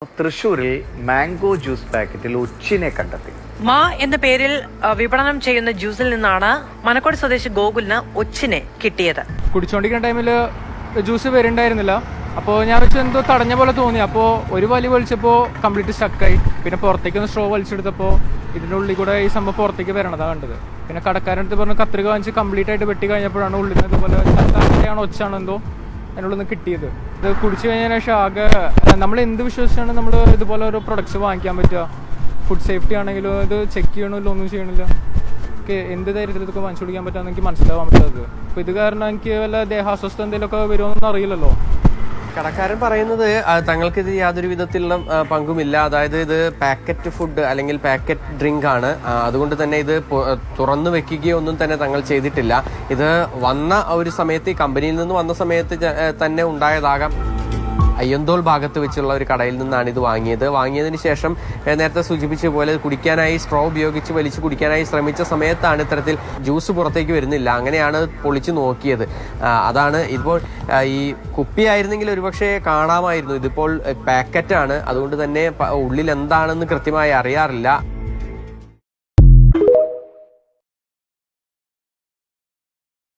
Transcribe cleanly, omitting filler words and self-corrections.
തൃശൂരിൽ mango juice പാക്കറ്റിൽ ഒച്ചിനെ കണ്ടെത്തി. മാ എന്ന പേരിൽ വിപണനം ചെയ്യുന്ന ജ്യൂസിൽ നിന്നാണ് മനക്കോട് സ്വദേശി ഗോകുലിന് ഒച്ചിനെ കിട്ടിയത്. കുടിച്ചോണ്ടിരിക്കുന്ന ടൈമിൽ ജ്യൂസ് വരുന്നുണ്ടായിരുന്നില്ല. അപ്പോൾ ഞാൻ വെച്ച് എന്തോ തടഞ്ഞ പോലെ തോന്നി. അപ്പോൾ ഒരു വലി വലിച്ചപ്പോൾ കംപ്ലീറ്റ് സ്റ്റക്കായി. പിന്നെ പുറത്തേക്ക് ഒന്ന് സ്ട്രോ വലിച്ചെടുത്തപ്പോൾ ഇതിൻ്റെ ഉള്ളിൽ കൂടെ ഈ സംഭവം പുറത്തേക്ക് വരണതാണ് കണ്ടത്. പിന്നെ കടക്കാരടുത്ത് പറഞ്ഞ് കത്രിക വാങ്ങിച്ച് കംപ്ലീറ്റ് ആയിട്ട് വെട്ടി കഴിഞ്ഞപ്പോഴാണ് ഉള്ളിൽ നിന്ന് ഇതുപോലെ ചത്താണെയാണ് ഒച്ചാണ് എന്തോ അതിനുള്ളിൽ നിന്ന് കിട്ടിയത്. ഇത് കുടിച്ചു കഴിഞ്ഞതിന് ശേഷം ആകെ നമ്മൾ എന്ത് വിശ്വസിച്ചാണ് നമ്മൾ ഇതുപോലെ ഓരോ പ്രൊഡക്ട്സ് വാങ്ങിക്കാൻ പറ്റുക. ഫുഡ് സേഫ്റ്റി ആണെങ്കിലും ഇത് ചെക്ക് ചെയ്യണമല്ലോ, ഒന്നും ചെയ്യണില്ല. എനിക്ക് എന്ത് ധൈര്യത്തിൽ ഇതൊക്കെ വാങ്ങിച്ചു കുടിക്കാൻ പറ്റാമെന്ന് എനിക്ക് മനസ്സിലാവാൻ പറ്റാത്തത്. അപ്പോൾ ഇത് കാരണം എനിക്ക് വല്ല ദേഹാസ്വസ്ഥ എന്തെങ്കിലുമൊക്കെ വരുമോന്നൊന്നും അറിയില്ലല്ലോ. കടക്കാരൻ പറയുന്നത് തങ്ങൾക്ക് ഇത് യാതൊരു വിധത്തിലുള്ള പങ്കുമില്ല. അതായത് ഇത് പാക്കറ്റ് ഫുഡ് അല്ലെങ്കിൽ പാക്കറ്റ് ഡ്രിങ്ക് ആണ്. അതുകൊണ്ട് തന്നെ ഇത് തുറന്നു വെക്കുകയോ ഒന്നും തന്നെ തങ്ങൾ ചെയ്തിട്ടില്ല. ഇത് വന്ന ഒരു സമയത്ത് ഈ കമ്പനിയിൽ നിന്ന് വന്ന സമയത്ത് തന്നെ ഉണ്ടായതാകാം. അയ്യന്തോൾ ഭാഗത്ത് വെച്ചുള്ള ഒരു കടയിൽ നിന്നാണ് ഇത് വാങ്ങിയതിന് ശേഷം നേരത്തെ സൂചിപ്പിച്ച പോലെ കുടിക്കാനായി സ്ട്രോ ഉപയോഗിച്ച് വലിച്ചു കുടിക്കാനായി ശ്രമിച്ച സമയത്താണ് ഇത്തരത്തിൽ ജ്യൂസ് പുറത്തേക്ക് വരുന്നില്ല. അങ്ങനെയാണ് പൊളിച്ചു നോക്കിയത്. അതാണ് ഇപ്പോൾ ഈ കുപ്പിയായിരുന്നെങ്കിൽ ഒരുപക്ഷെ കാണാമായിരുന്നു. ഇതിപ്പോൾ പാക്കറ്റാണ്. അതുകൊണ്ട് തന്നെ ഉള്ളിൽ എന്താണെന്ന് കൃത്യമായി അറിയാറില്ല.